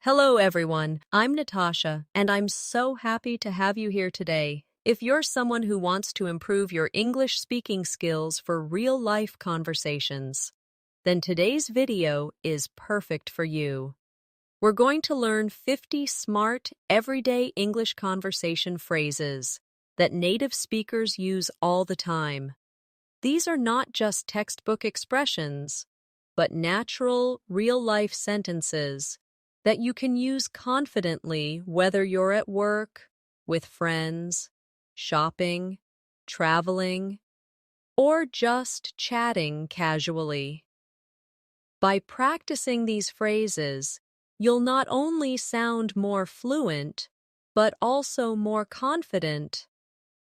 Hello, everyone. I'm Natasha, and I'm so happy to have you here today. If you're someone who wants to improve your English speaking skills for real-life conversations, then today's video is perfect for you. We're going to learn 50 smart, everyday English conversation phrases that native speakers use all the time. These are not just textbook expressions, but natural, real-life sentences that you can use confidently whether you're at work, with friends, shopping, traveling, or just chatting casually. By practicing these phrases, you'll not only sound more fluent, but also more confident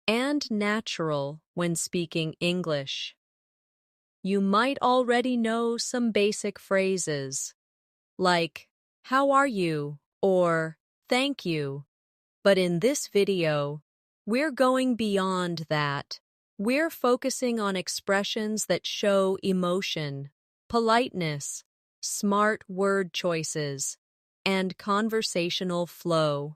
and natural when speaking English. You might already know some basic phrases, like, "How are you?" or "Thank you." But in this video, we're going beyond that. We're focusing on expressions that show emotion, politeness, smart word choices, and conversational flow.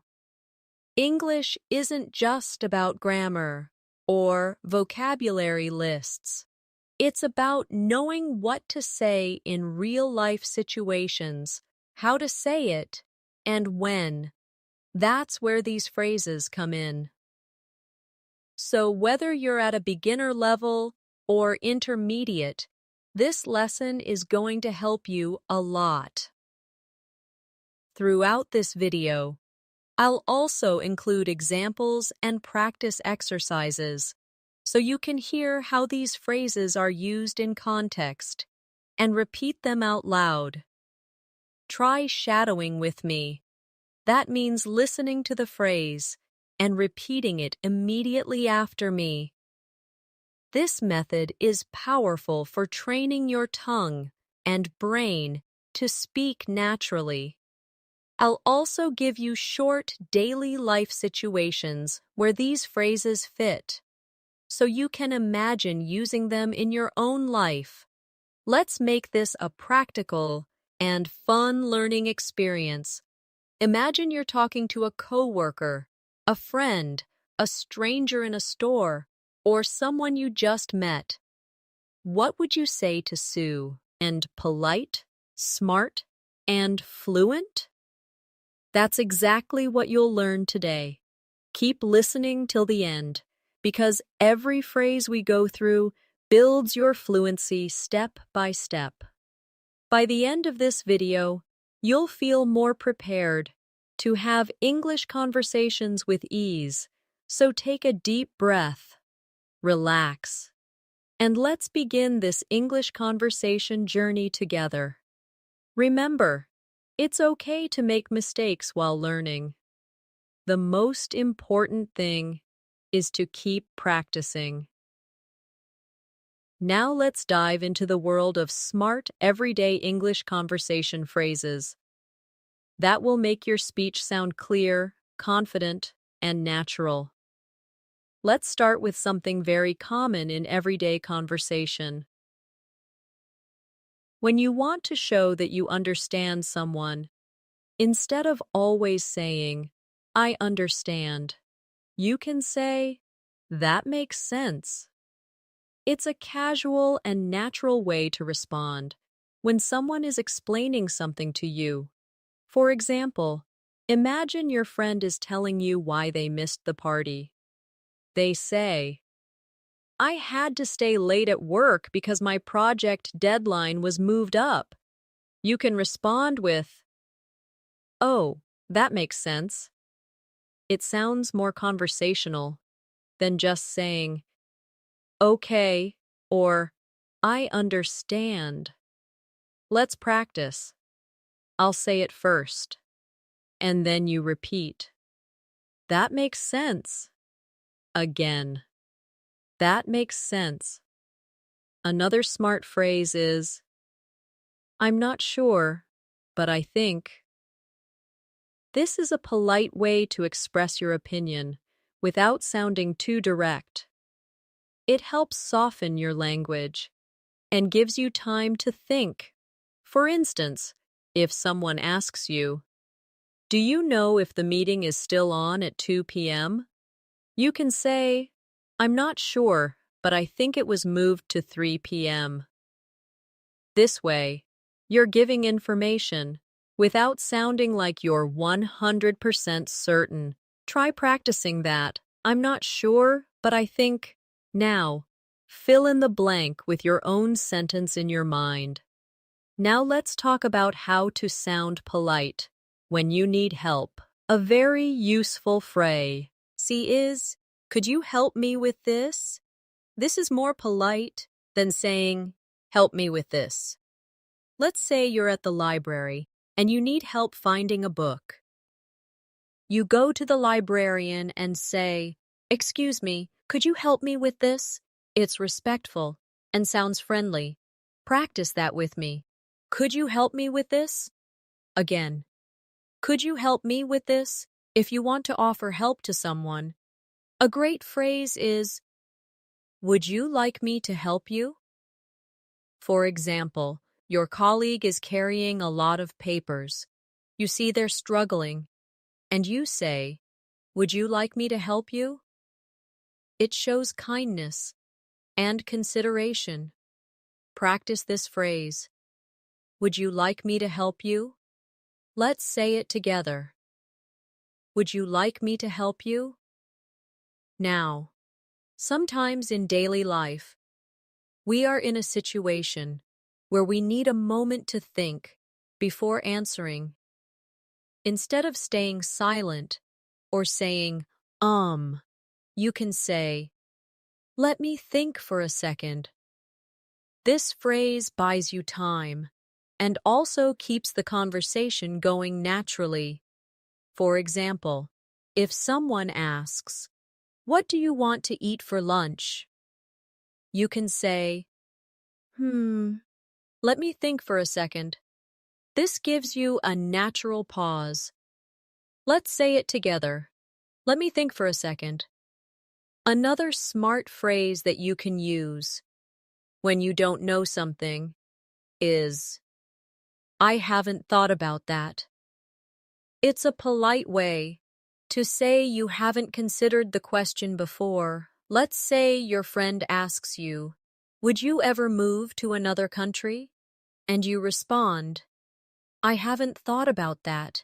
English isn't just about grammar or vocabulary lists. It's about knowing what to say in real-life situations, how to say it, and when. That's where these phrases come in. So whether you're at a beginner level or intermediate, this lesson is going to help you a lot. Throughout this video, I'll also include examples and practice exercises so you can hear how these phrases are used in context and repeat them out loud. Try shadowing with me. That means listening to the phrase and repeating it immediately after me. This method is powerful for training your tongue and brain to speak naturally. I'll also give you short daily life situations where these phrases fit, so you can imagine using them in your own life. Let's make this a practical and fun learning experience. Imagine you're talking to a coworker, a friend, a stranger in a store, or someone you just met. What would you say to Sue? And polite, smart, and fluent? That's exactly what you'll learn today. Keep listening till the end, because every phrase we go through builds your fluency step by step. By the end of this video, you'll feel more prepared to have English conversations with ease, so take a deep breath, relax, and let's begin this English conversation journey together. Remember, it's okay to make mistakes while learning. The most important thing is to keep practicing. Now let's dive into the world of smart, everyday English conversation phrases that will make your speech sound clear, confident, and natural. Let's start with something very common in everyday conversation. When you want to show that you understand someone, instead of always saying, "I understand," you can say, "That makes sense." It's a casual and natural way to respond when someone is explaining something to you. For example, imagine your friend is telling you why they missed the party. They say, "I had to stay late at work because my project deadline was moved up." You can respond with, "Oh, that makes sense." It sounds more conversational than just saying, "Okay," or "I understand." Let's practice. I'll say it first, and then you repeat. "That makes sense." Again. "That makes sense." Another smart phrase is, "I'm not sure, but I think." This is a polite way to express your opinion without sounding too direct. It helps soften your language and gives you time to think. For instance, if someone asks you, Do you know if the meeting is still on at 2 p.m.? You can say, I'm not sure, but I think it was moved to 3 p.m. This way, you're giving information without sounding like you're 100% certain. Try practicing that. I'm not sure, but I think. Now, fill in the blank with your own sentence in your mind. Now let's talk about how to sound polite when you need help. A very useful phrase is, could you help me with this? This is more polite than saying, help me with this. Let's say you're at the library and you need help finding a book. You go to the librarian and say, excuse me, could you help me with this? It's respectful and sounds friendly. Practice that with me. Could you help me with this? Again, could you help me with this? If you want to offer help to someone, a great phrase is, would you like me to help you? For example, your colleague is carrying a lot of papers. You see they're struggling, and you say, would you like me to help you? It shows kindness and consideration. Practice this phrase. Would you like me to help you? Let's say it together. Would you like me to help you? Now, sometimes in daily life, we are in a situation where we need a moment to think before answering. Instead of staying silent or saying, you can say, let me think for a second. This phrase buys you time and also keeps the conversation going naturally. For example, if someone asks, what do you want to eat for lunch? You can say, let me think for a second. This gives you a natural pause. Let's say it together. Let me think for a second. Another smart phrase that you can use when you don't know something is, I haven't thought about that. It's a polite way to say you haven't considered the question before. Let's say your friend asks you, would you ever move to another country? And you respond, I haven't thought about that.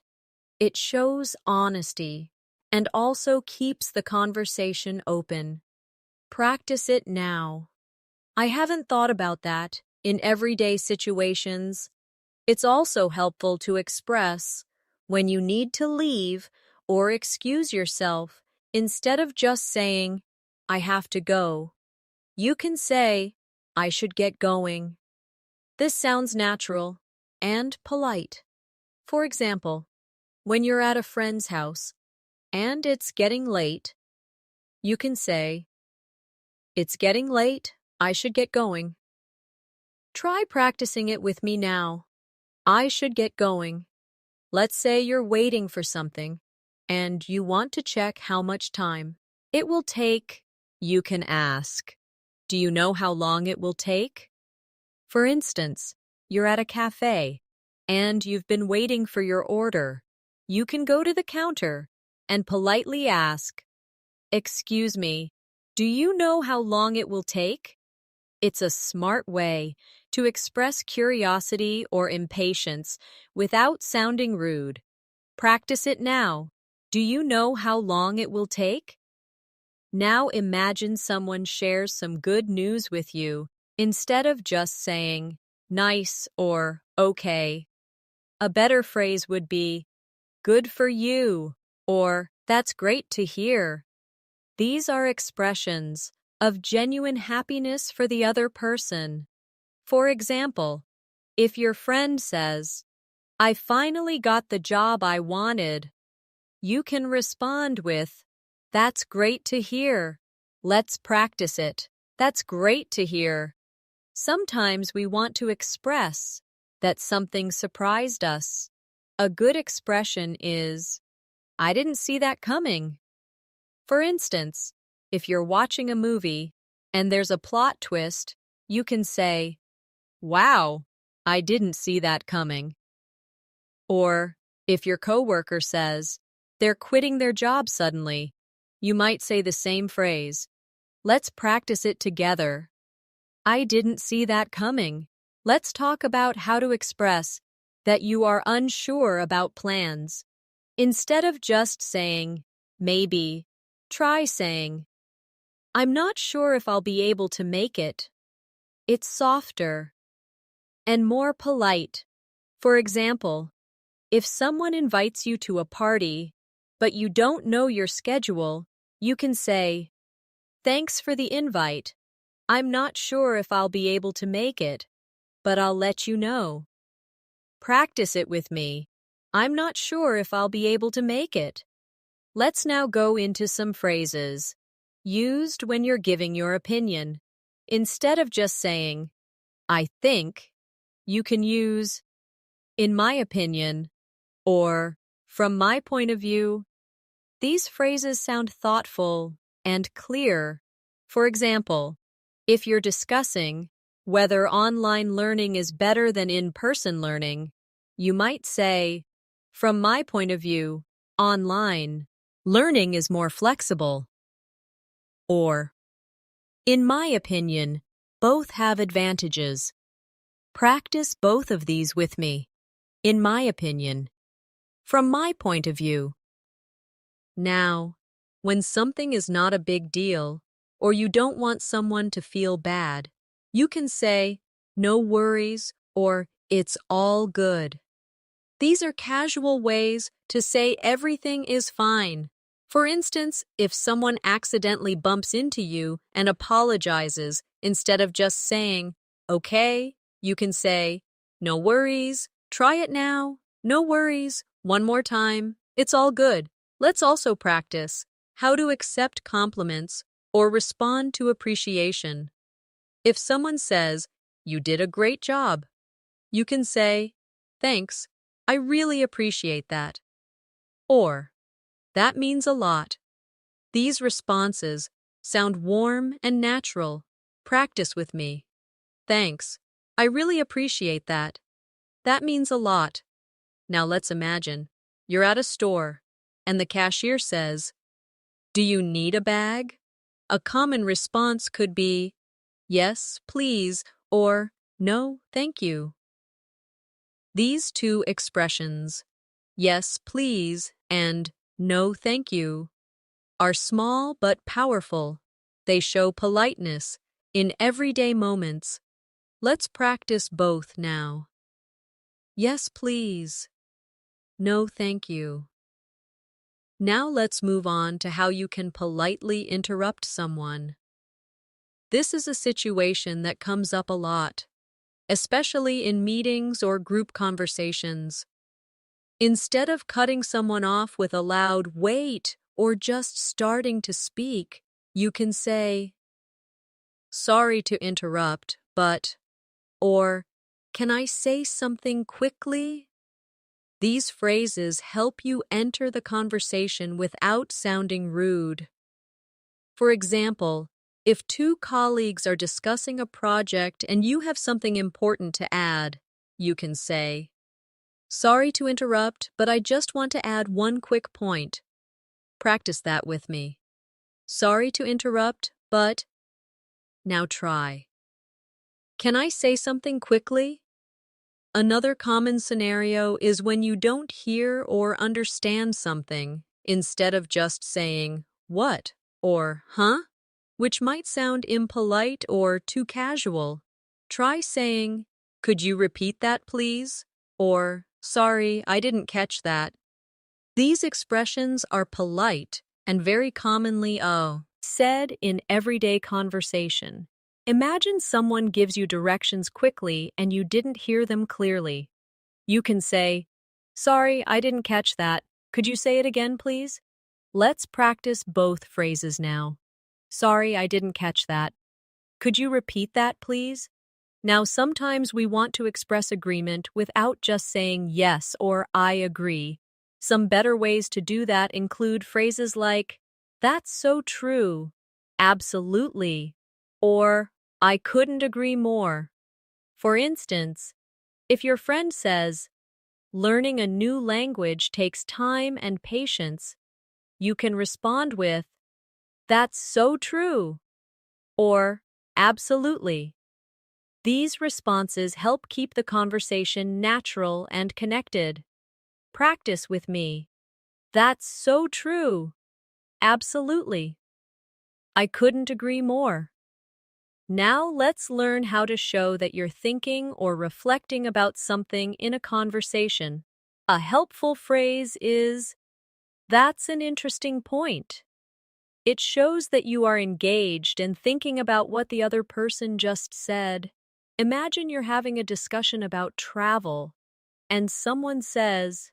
It shows honesty and also keeps the conversation open. Practice it now. I haven't thought about that in everyday situations. It's also helpful to express when you need to leave or excuse yourself instead of just saying, I have to go. You can say, I should get going. This sounds natural and polite. For example, when you're at a friend's house and it's getting late, you can say, it's getting late, I should get going. Try practicing it with me now. I should get going. Let's say you're waiting for something and you want to check how much time it will take. You can ask, do you know how long it will take? For instance, you're at a cafe and you've been waiting for your order. You can go to the counter and politely ask, excuse me, do you know how long it will take? It's a smart way to express curiosity or impatience without sounding rude. Practice it now. Do you know how long it will take? Now imagine someone shares some good news with you instead of just saying, nice or okay. A better phrase would be, good for you, or that's great to hear. These are expressions of genuine happiness for the other person. For example, if your friend says, I finally got the job I wanted, you can respond with, that's great to hear. Let's practice it. That's great to hear. Sometimes we want to express that something surprised us. A good expression is, I didn't see that coming. For instance, if you're watching a movie and there's a plot twist, you can say, wow, I didn't see that coming. Or, If your coworker says, they're quitting their job suddenly, you might say the same phrase. Let's practice it together. I didn't see that coming. Let's talk about how to express that you are unsure about plans. Instead of just saying, maybe, try saying, I'm not sure if I'll be able to make it. It's softer and more polite. For example, if someone invites you to a party, but you don't know your schedule, you can say, thanks for the invite. I'm not sure if I'll be able to make it, but I'll let you know. Practice it with me. I'm not sure if I'll be able to make it. Let's now go into some phrases used when you're giving your opinion. Instead of just saying, I think, you can use, in my opinion, or from my point of view. These phrases sound thoughtful and clear. For example, if you're discussing whether online learning is better than in-person learning, you might say, from my point of view, online learning is more flexible. Or, in my opinion, both have advantages. Practice both of these with me. In my opinion. From my point of view. Now, when something is not a big deal, or you don't want someone to feel bad, you can say, no worries, or it's all good. These are casual ways to say everything is fine. For instance, if someone accidentally bumps into you and apologizes instead of just saying, okay, you can say, no worries, try it now, no worries, one more time, it's all good. Let's also practice how to accept compliments or respond to appreciation. If someone says, you did a great job, you can say, thanks, I really appreciate that. Or, that means a lot. These responses sound warm and natural. Practice with me. Thanks, I really appreciate that. That means a lot. Now let's imagine you're at a store and the cashier says, do you need a bag? A common response could be, yes, please, or no, thank you. These two expressions, yes, please, and no, thank you, are small but powerful. They show politeness in everyday moments. Let's practice both now. Yes, please. No, thank you. Now let's move on to how you can politely interrupt someone. This is a situation that comes up a lot, especially in meetings or group conversations. Instead of cutting someone off with a loud wait or just starting to speak, you can say, sorry to interrupt, but, or, can I say something quickly? These phrases help you enter the conversation without sounding rude. For example, if two colleagues are discussing a project and you have something important to add, you can say, sorry to interrupt, but I just want to add one quick point. Practice that with me. Sorry to interrupt, but now try. Can I say something quickly? Another common scenario is when you don't hear or understand something, instead of just saying, what, or huh, which might sound impolite or too casual. Try saying, could you repeat that, please? Or, sorry, I didn't catch that. These expressions are polite and very commonly said in everyday conversation. Imagine someone gives you directions quickly and you didn't hear them clearly. You can say, sorry, I didn't catch that. Could you say it again, please? Let's practice both phrases now. Sorry, I didn't catch that. Could you repeat that, please? Now, sometimes we want to express agreement without just saying yes or I agree. Some better ways to do that include phrases like, that's so true, absolutely, or I couldn't agree more. For instance, if your friend says, learning a new language takes time and patience, you can respond with, "That's so true," or "Absolutely." These responses help keep the conversation natural and connected. Practice with me. That's so true. Absolutely. I couldn't agree more. Now let's learn how to show that you're thinking or reflecting about something in a conversation. A helpful phrase is, "That's an interesting point." It shows that you are engaged and thinking about what the other person just said. Imagine you're having a discussion about travel, and someone says,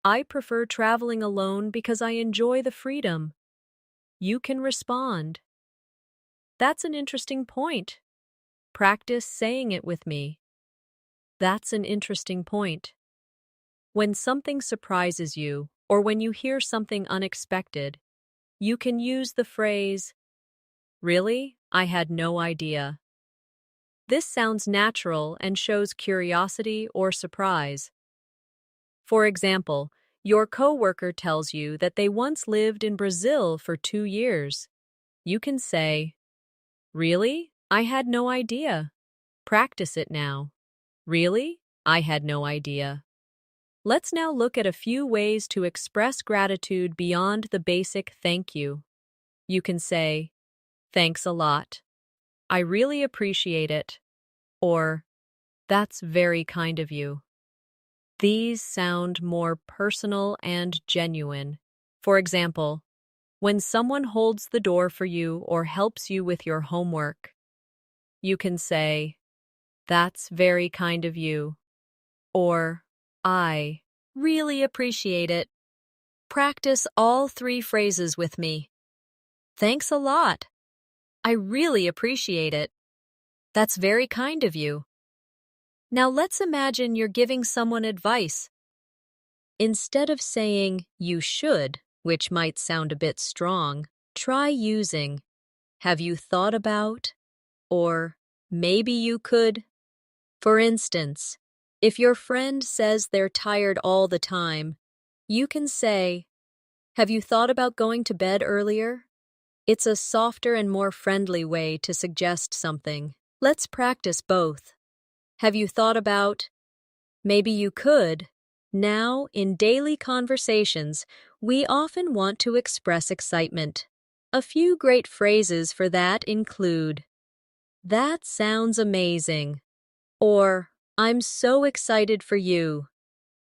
"I prefer traveling alone because I enjoy the freedom." You can respond, "That's an interesting point. Practice saying it with me. That's an interesting point." When something surprises you, or when you hear something unexpected, you can use the phrase, "Really? I had no idea." This sounds natural and shows curiosity or surprise. For example, your coworker tells you that they once lived in Brazil for 2 years. You can say, "Really? I had no idea." Practice it now. "Really? I had no idea." Let's now look at a few ways to express gratitude beyond the basic thank you. You can say, "Thanks a lot. I really appreciate it." Or, "That's very kind of you." These sound more personal and genuine. For example, when someone holds the door for you or helps you with your homework, you can say, "That's very kind of you." Or, "I really appreciate it." Practice all three phrases with me. Thanks a lot. I really appreciate it. That's very kind of you. Now let's imagine you're giving someone advice. Instead of saying, "You should," which might sound a bit strong, try using, "Have you thought about?" or "Maybe you could." For instance, if your friend says they're tired all the time, you can say, "Have you thought about going to bed earlier?" It's a softer and more friendly way to suggest something. Let's practice both. Have you thought about? Maybe you could. Now, in daily conversations, we often want to express excitement. A few great phrases for that include, "That sounds amazing," or "I'm so excited for you."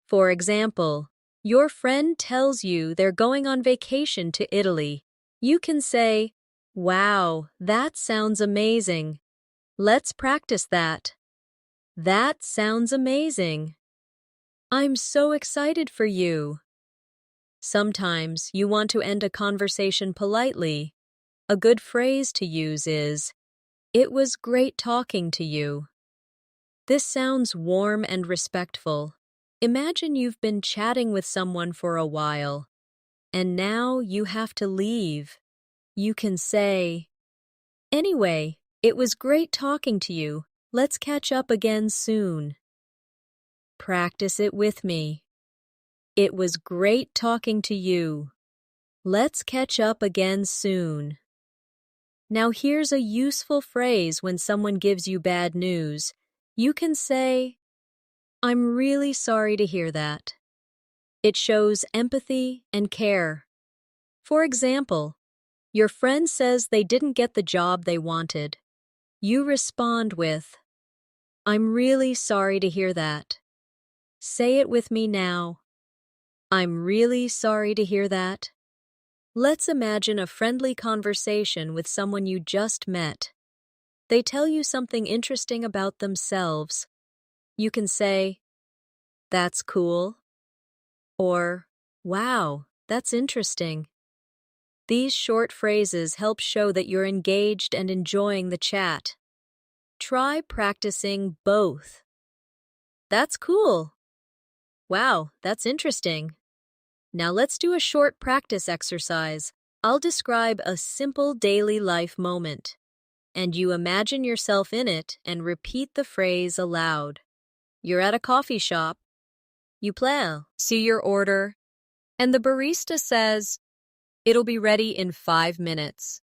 For example, your friend tells you they're going on vacation to Italy. You can say, "Wow, that sounds amazing. Let's practice that." That sounds amazing. I'm so excited for you. Sometimes you want to end a conversation politely. A good phrase to use is, "It was great talking to you." This sounds warm and respectful. Imagine you've been chatting with someone for a while, and now you have to leave. You can say, "Anyway, it was great talking to you. Let's catch up again soon." Practice it with me. It was great talking to you. Let's catch up again soon. Now here's a useful phrase when someone gives you bad news. You can say, "I'm really sorry to hear that." It shows empathy and care. For example, your friend says they didn't get the job they wanted. You respond with, "I'm really sorry to hear that." Say it with me now. I'm really sorry to hear that. Let's imagine a friendly conversation with someone you just met. They tell you something interesting about themselves. You can say, "That's cool," or "Wow, that's interesting." These short phrases help show that you're engaged and enjoying the chat. Try practicing both. "That's cool." "Wow, that's interesting." Now let's do a short practice exercise. I'll describe a simple daily life moment, and you imagine yourself in it and repeat the phrase aloud. You're at a coffee shop. You see your order, and the barista says, "It'll be ready in 5 minutes."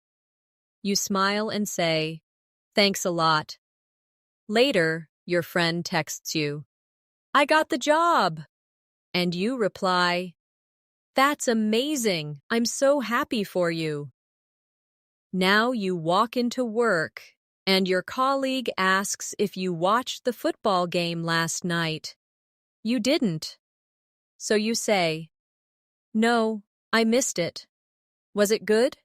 You smile and say, "Thanks a lot." Later, your friend texts you, "I got the job." And you reply, "That's amazing. I'm so happy for you." Now you walk into work, and your colleague asks if you watched the football game last night. You didn't. So you say, "No, I missed it. Was it good?"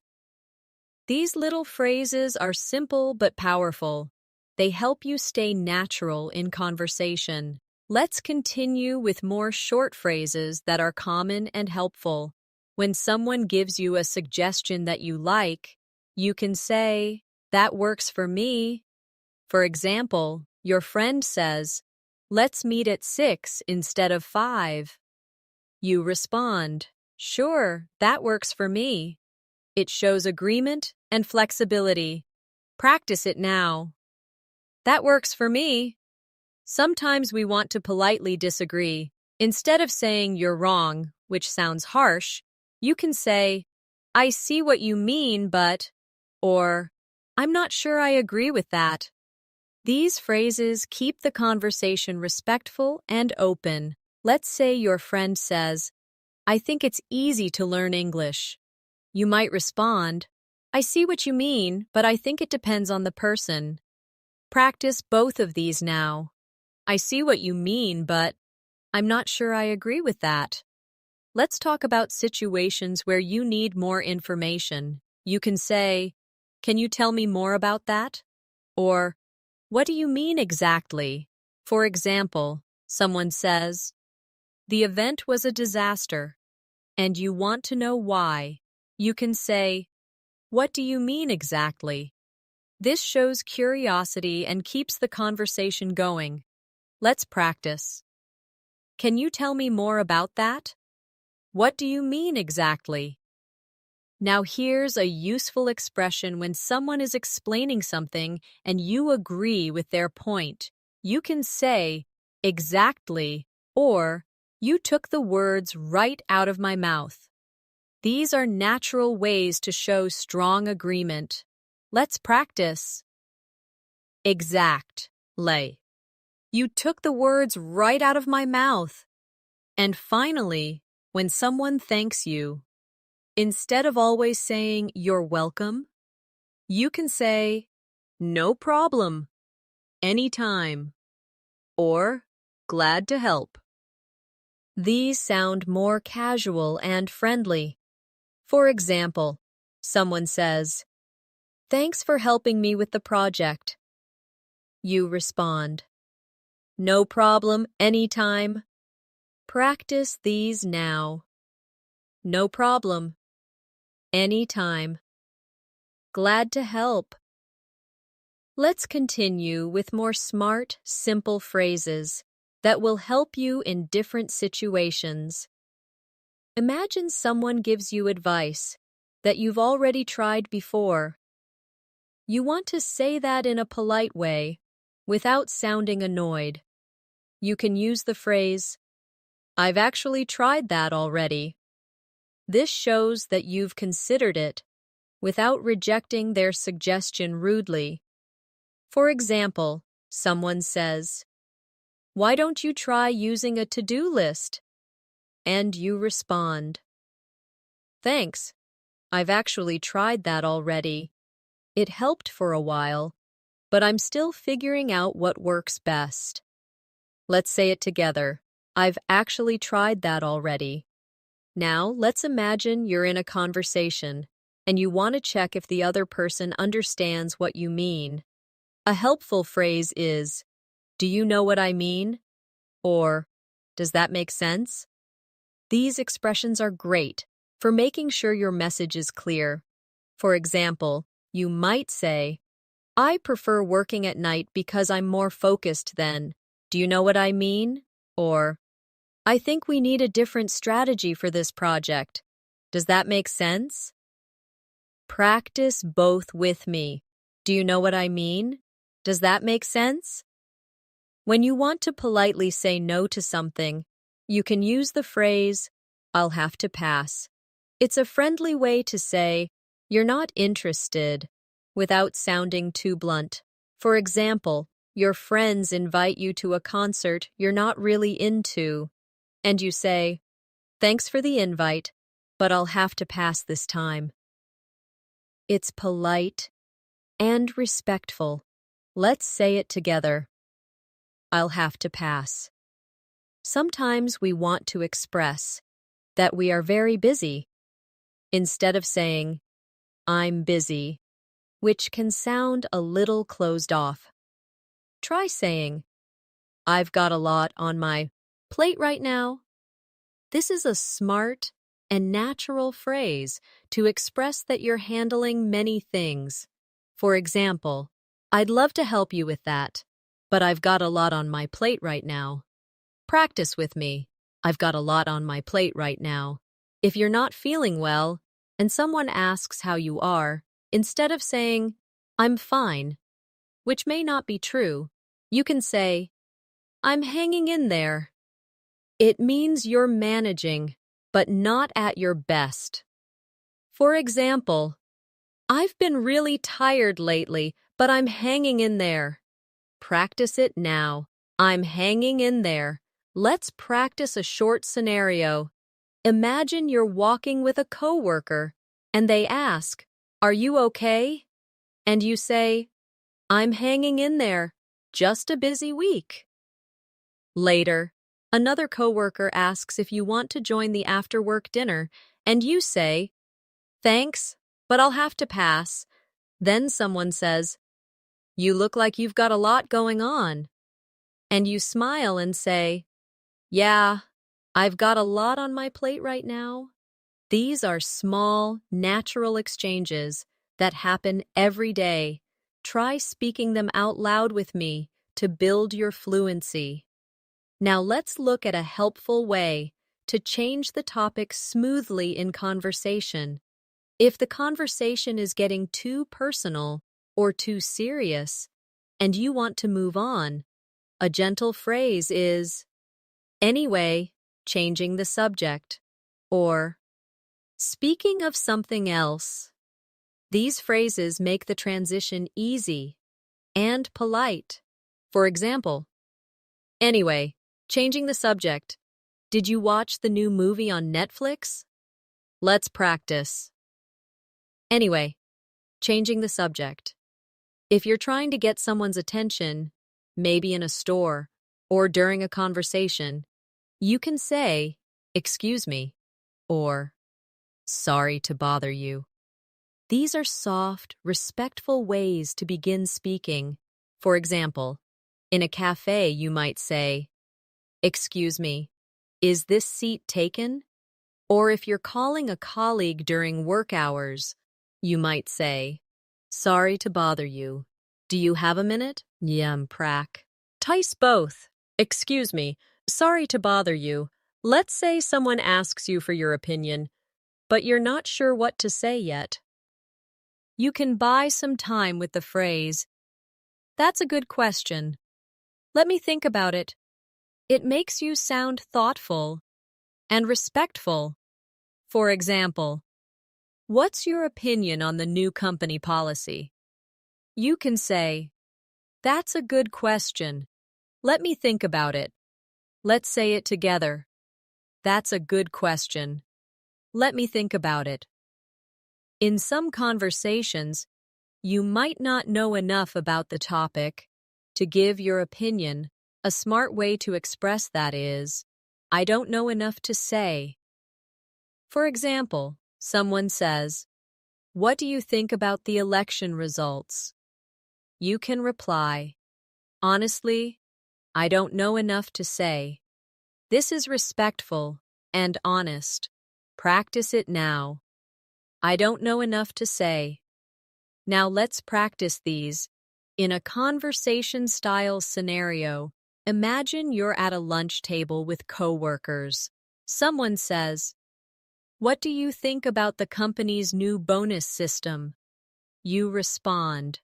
These little phrases are simple but powerful. They help you stay natural in conversation. Let's continue with more short phrases that are common and helpful. When someone gives you a suggestion that you like, you can say, "That works for me." For example, your friend says, "Let's meet at 6 instead of 5. You respond, "Sure, that works for me." It shows agreement and flexibility. Practice it now. "That works for me." Sometimes we want to politely disagree. Instead of saying "you're wrong," which sounds harsh, you can say, "I see what you mean, but," or "I'm not sure I agree with that." These phrases keep the conversation respectful and open. Let's say your friend says, "I think it's easy to learn English." You might respond, "I see what you mean, but I think it depends on the person." Practice both of these now. "I see what you mean, but I'm not sure I agree with that." Let's talk about situations where you need more information. You can say, "Can you tell me more about that?" Or, "What do you mean exactly?" For example, someone says, "The event was a disaster, and you want to know why." You can say, "What do you mean exactly?" This shows curiosity and keeps the conversation going. Let's practice. "Can you tell me more about that?" "What do you mean exactly?" Now here's a useful expression when someone is explaining something and you agree with their point. You can say, "Exactly," or "You took the words right out of my mouth." These are natural ways to show strong agreement. Let's practice. Exactly. You took the words right out of my mouth. And finally, when someone thanks you, instead of always saying "you're welcome," you can say "no problem," "anytime," or "glad to help." These sound more casual and friendly. For example, someone says, "Thanks for helping me with the project." You respond, "No problem, anytime." Practice these now. No problem. Anytime. Glad to help. Let's continue with more smart, simple phrases that will help you in different situations. Imagine someone gives you advice that you've already tried before. You want to say that in a polite way, without sounding annoyed. You can use the phrase, "I've actually tried that already." This shows that you've considered it, without rejecting their suggestion rudely. For example, someone says, "Why don't you try using a to-do list?" And you respond, "Thanks. I've actually tried that already. It helped for a while, but I'm still figuring out what works best." Let's say it together. I've actually tried that already. Now, let's imagine you're in a conversation and you want to check if the other person understands what you mean. A helpful phrase is, "Do you know what I mean?" Or, "Does that make sense?" These expressions are great for making sure your message is clear. For example, you might say, "I prefer working at night because I'm more focused then. Do you know what I mean?" Or, "I think we need a different strategy for this project. Does that make sense?" Practice both with me. Do you know what I mean? Does that make sense? When you want to politely say no to something, You can use the phrase, I'll have to pass. It's a friendly way to say, you're not interested, without sounding too blunt. For example, your friends invite you to a concert you're not really into, and you say, thanks for the invite, but I'll have to pass this time. It's polite and respectful. Let's say it together. I'll have to pass. Sometimes we want to express that we are very busy instead of saying, I'm busy, which can sound a little closed off. Try saying, I've got a lot on my plate right now. This is a smart and natural phrase to express that you're handling many things. For example, I'd love to help you with that, but I've got a lot on my plate right now. Practice with me. I've got a lot on my plate right now. If you're not feeling well and someone asks how you are, instead of saying, I'm fine, which may not be true, you can say, I'm hanging in there. It means you're managing, but not at your best. For example, I've been really tired lately, but I'm hanging in there. Practice it now. I'm hanging in there. Let's practice a short scenario. Imagine you're walking with a coworker, and they ask, Are you okay? And you say, I'm hanging in there. Just a busy week. Later, another coworker asks if you want to join the after-work dinner, and you say, Thanks, but I'll have to pass. Then someone says, You look like you've got a lot going on. And you smile and say, Yeah, I've got a lot on my plate right now. These are small, natural exchanges that happen every day. Try speaking them out loud with me to build your fluency. Now let's look at a helpful way to change the topic smoothly in conversation. If the conversation is getting too personal or too serious, and you want to move on, a gentle phrase is, anyway, changing the subject, or speaking of something else. These phrases make the transition easy and polite. For example, anyway, changing the subject. Did you watch the new movie on Netflix? Let's practice. Anyway, changing the subject. If you're trying to get someone's attention, maybe in a store or during a conversation, you can say, excuse me, or sorry to bother you. These are soft, respectful ways to begin speaking. For example, in a cafe you might say, excuse me, is this seat taken? Or if you're calling a colleague during work hours, you might say, sorry to bother you. Do you have a minute? Prac. Tice both. Excuse me, sorry to bother you. Let's say someone asks you for your opinion, but you're not sure what to say yet. You can buy some time with the phrase, that's a good question. Let me think about it. It makes you sound thoughtful and respectful. For example, what's your opinion on the new company policy? You can say, that's a good question. Let me think about it. Let's say it together. That's a good question. Let me think about it. In some conversations, you might not know enough about the topic to give your opinion. A smart way to express that is, I don't know enough to say. For example, someone says, what do you think about the election results? You can reply, honestly, I don't know enough to say. This is respectful and honest. Practice it now. I don't know enough to say. Now let's practice these. In a conversation-style scenario, imagine you're at a lunch table with coworkers. Someone says, what do you think about the company's new bonus system? You respond,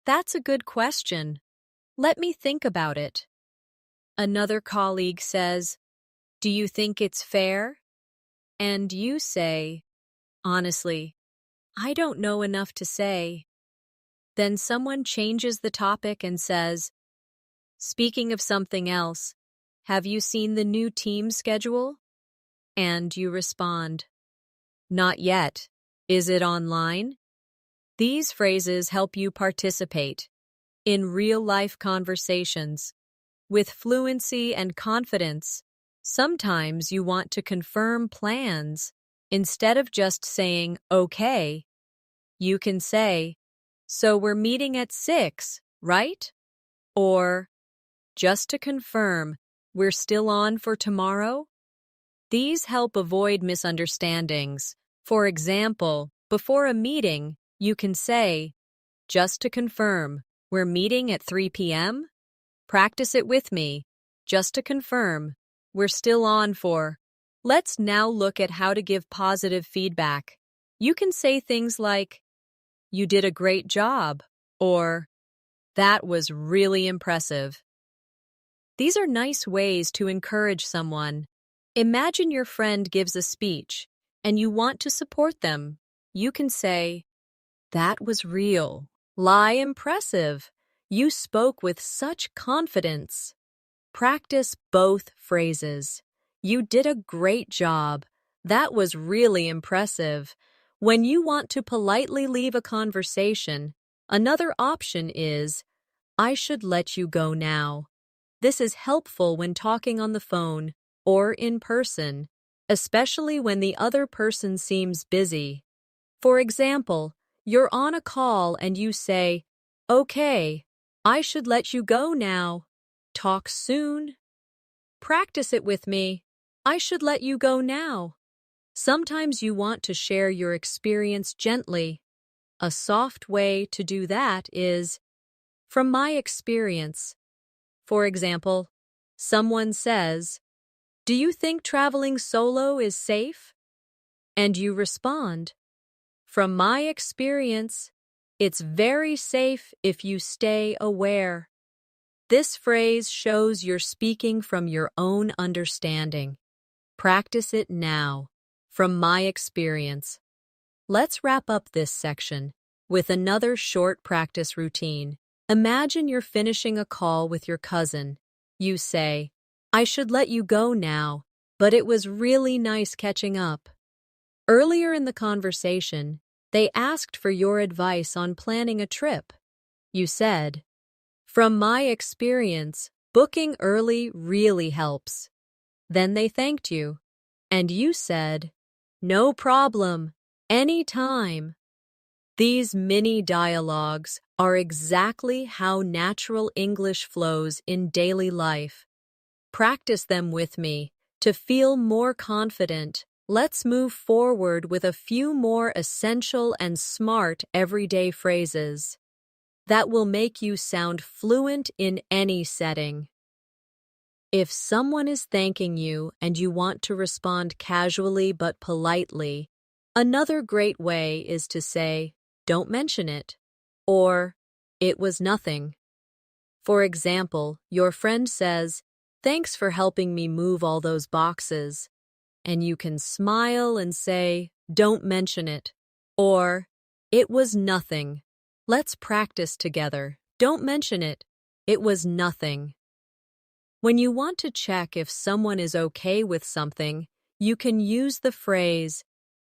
that's a good question. Let me think about it. Another colleague says, Do you think it's fair? And you say, honestly, I don't know enough to say. Then someone changes the topic and says, speaking of something else, have you seen the new team schedule? And you respond, not yet. Is it online? These phrases help you participate in real-life conversations. With fluency and confidence, sometimes you want to confirm plans. Instead of just saying, okay, you can say, so we're meeting at 6, right? Or, just to confirm, we're still on for tomorrow? These help avoid misunderstandings. For example, before a meeting, you can say, just to confirm, we're meeting at 3 p.m.? Practice it with me. Just to confirm, we're still on for. Let's now look at how to give positive feedback. You can say things like, you did a great job, or that was really impressive. These are nice ways to encourage someone. Imagine your friend gives a speech, and you want to support them. You can say, that was real. Impressive. You spoke with such confidence. Practice both phrases. You did a great job. That was really impressive. When you want to politely leave a conversation, another option is, I should let you go now. This is helpful when talking on the phone or in person, especially when the other person seems busy. For example, you're on a call and you say, okay, I should let you go now. Talk soon. Practice it with me. I should let you go now. Sometimes you want to share your experience gently. A soft way to do that is, from my experience. For example, someone says, do you think traveling solo is safe? And you respond, from my experience, it's very safe if you stay aware. This phrase shows you're speaking from your own understanding. Practice it now, from my experience. Let's wrap up this section with another short practice routine. Imagine you're finishing a call with your cousin. You say, I should let you go now, but it was really nice catching up. Earlier in the conversation, they asked for your advice on planning a trip. You said, from my experience, booking early really helps. Then they thanked you, and you said, no problem, anytime. These mini dialogues are exactly how natural English flows in daily life. Practice them with me to feel more confident. Let's move forward with a few more essential and smart everyday phrases that will make you sound fluent in any setting. If someone is thanking you and you want to respond casually but politely, another great way is to say, don't mention it, or it was nothing. For example, your friend says, thanks for helping me move all those boxes. And you can smile and say, don't mention it, or it was nothing. Let's practice together. Don't mention it. It was nothing. When you want to check if someone is okay with something, you can use the phrase,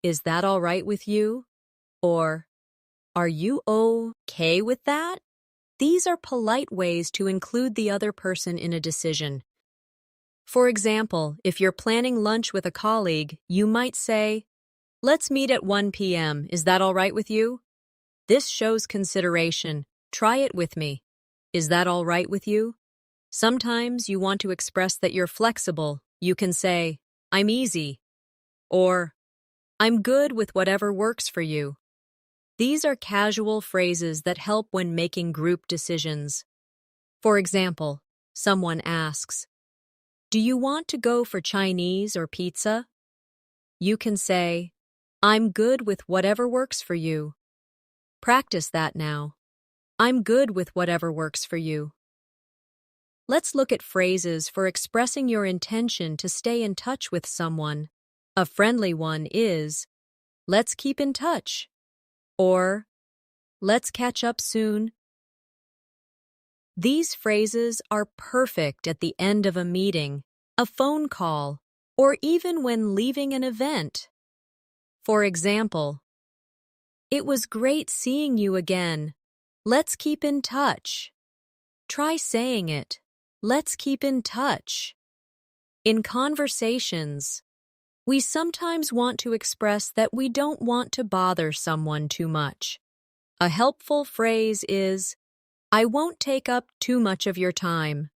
is that all right with you? Or, are you okay with that? These are polite ways to include the other person in a decision. For example, if you're planning lunch with a colleague, you might say, let's meet at 1 p.m. Is that all right with you? This shows consideration. Try it with me. Is that all right with you? Sometimes you want to express that you're flexible. You can say, I'm easy, or I'm good with whatever works for you. These are casual phrases that help when making group decisions. For example, someone asks, do you want to go for Chinese or pizza? You can say, I'm good with whatever works for you. Practice that now. I'm good with whatever works for you. Let's look at phrases for expressing your intention to stay in touch with someone. A friendly one is, "Let's keep in touch," or "Let's catch up soon." These phrases are perfect at the end of a meeting, a phone call, or even when leaving an event. For example, "It was great seeing you again. Let's keep in touch." Try saying it. Let's keep in touch. In conversations, we sometimes want to express that we don't want to bother someone too much. A helpful phrase is, "I won't take up too much of your time."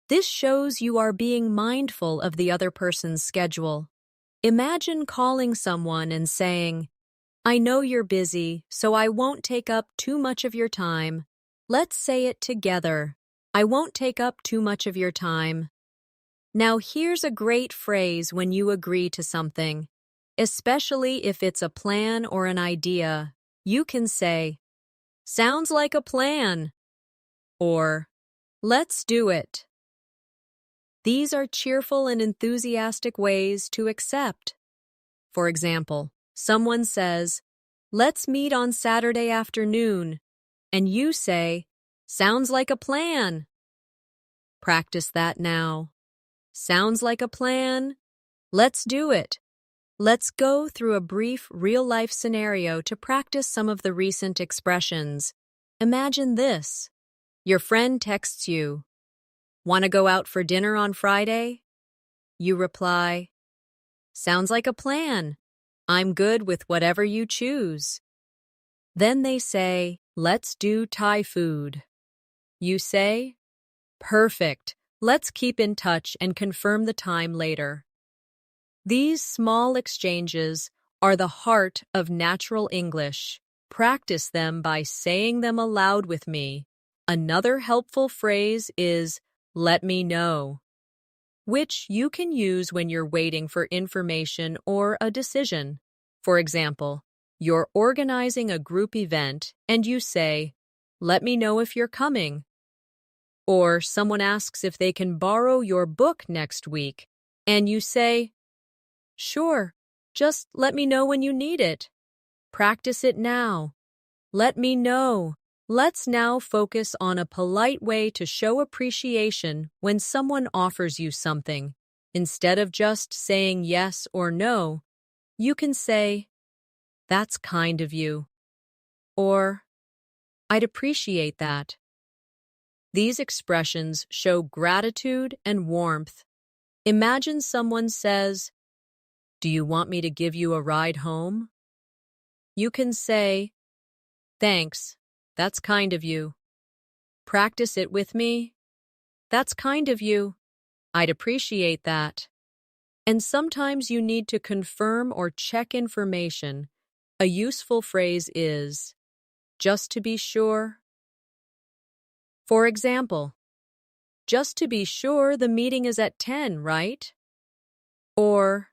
This shows you are being mindful of the other person's schedule. Imagine calling someone and saying, "I know you're busy, so I won't take up too much of your time." Let's say it together. "I won't take up too much of your time." Now here's a great phrase when you agree to something, especially if it's a plan or an idea. You can say, "Sounds like a plan," or "Let's do it." These are cheerful and enthusiastic ways to accept. For example, someone says, "Let's meet on Saturday afternoon," and you say, "Sounds like a plan." Practice that now. Sounds like a plan. Let's do it. Let's go through a brief real-life scenario to practice some of the recent expressions. Imagine this. Your friend texts you, "Want to go out for dinner on Friday?" You reply, "Sounds like a plan. I'm good with whatever you choose." Then they say, "Let's do Thai food." You say, "Perfect. Let's keep in touch and confirm the time later." These small exchanges are the heart of natural English. Practice them by saying them aloud with me. Another helpful phrase is, "Let me know," which you can use when you're waiting for information or a decision. For example, you're organizing a group event and you say, "Let me know if you're coming." Or someone asks if they can borrow your book next week, and you say, "Sure, just let me know when you need it." Practice it now. Let me know. Let's now focus on a polite way to show appreciation when someone offers you something. Instead of just saying yes or no, you can say, "That's kind of you," or "I'd appreciate that." These expressions show gratitude and warmth. Imagine someone says, "Do you want me to give you a ride home?" You can say, "Thanks, that's kind of you." Practice it with me. "That's kind of you. I'd appreciate that." And sometimes you need to confirm or check information. A useful phrase is, "Just to be sure." For example, "Just to be sure the meeting is at 10, right?" Or,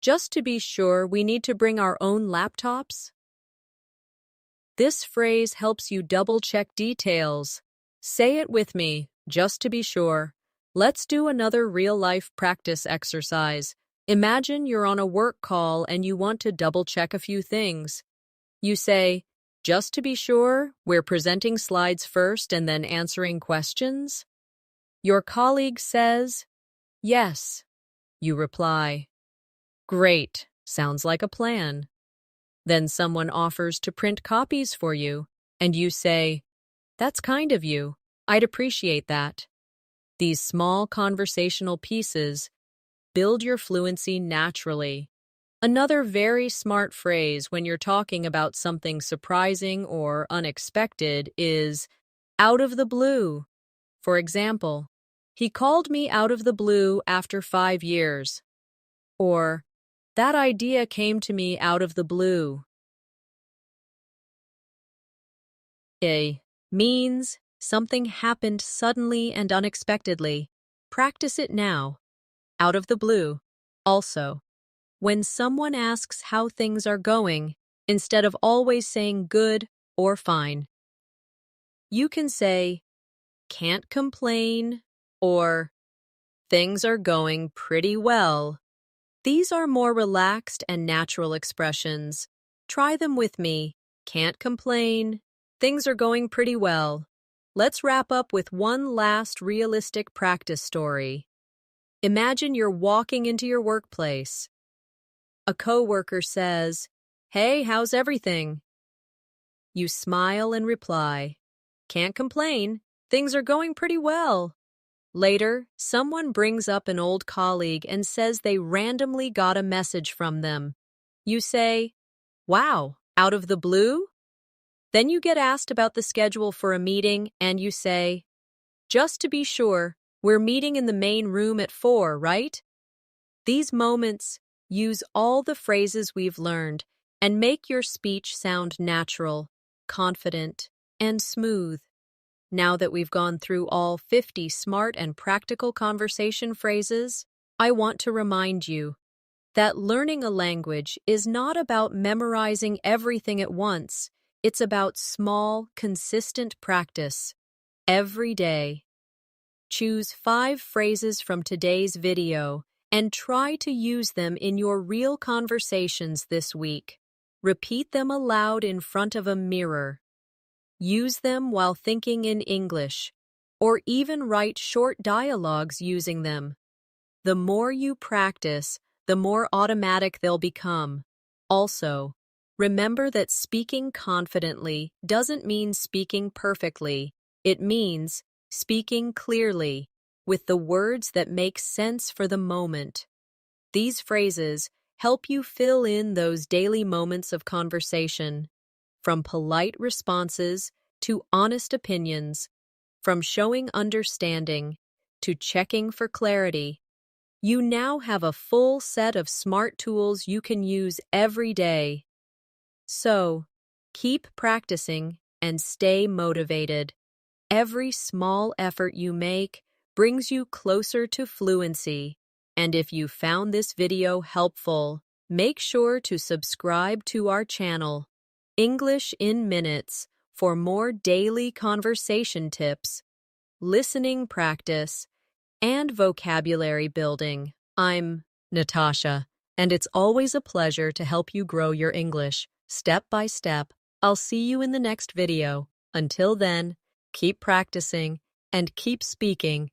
"Just to be sure we need to bring our own laptops?" This phrase helps you double-check details. Say it with me, just to be sure. Let's do another real-life practice exercise. Imagine you're on a work call and you want to double-check a few things. You say, "Just to be sure, we're presenting slides first and then answering questions?" Your colleague says, "Yes." You reply, "Great, sounds like a plan." Then someone offers to print copies for you, and you say, "That's kind of you. I'd appreciate that." These small conversational pieces build your fluency naturally. Another very smart phrase when you're talking about something surprising or unexpected is "out of the blue." For example, "He called me out of the blue after 5 years." Or, "That idea came to me out of the blue." A means something happened suddenly and unexpectedly. Practice it now. Out of the blue. Also, when someone asks how things are going, instead of always saying good or fine, you can say, can't complain, or things are going pretty well. These are more relaxed and natural expressions. Try them with me. Can't complain. Things are going pretty well. Let's wrap up with one last realistic practice story. Imagine you're walking into your workplace. A coworker says, "Hey, how's everything?" You smile and reply, "Can't complain. Things are going pretty well." Later, someone brings up an old colleague and says they randomly got a message from them. You say, "Wow, out of the blue?" Then you get asked about the schedule for a meeting and you say, "Just to be sure, we're meeting in the main room at 4, right?" These moments use all the phrases we've learned and make your speech sound natural, confident, and smooth. Now that we've gone through all 50 smart and practical conversation phrases, I want to remind you that learning a language is not about memorizing everything at once. It's about small, consistent practice every day. Choose 5 phrases from today's video and try to use them in your real conversations this week. Repeat them aloud in front of a mirror. Use them while thinking in English, or even write short dialogues using them. The more you practice, the more automatic they'll become. Also, remember that speaking confidently doesn't mean speaking perfectly. It means speaking clearly, with the words that make sense for the moment. These phrases help you fill in those daily moments of conversation, from polite responses to honest opinions, from showing understanding to checking for clarity. You now have a full set of smart tools you can use every day. So, keep practicing and stay motivated. Every small effort you make brings you closer to fluency. And if you found this video helpful, make sure to subscribe to our channel, English in Minutes, for more daily conversation tips, listening practice, and vocabulary building. I'm Natasha, and it's always a pleasure to help you grow your English step by step. I'll see you in the next video. Until then, keep practicing and keep speaking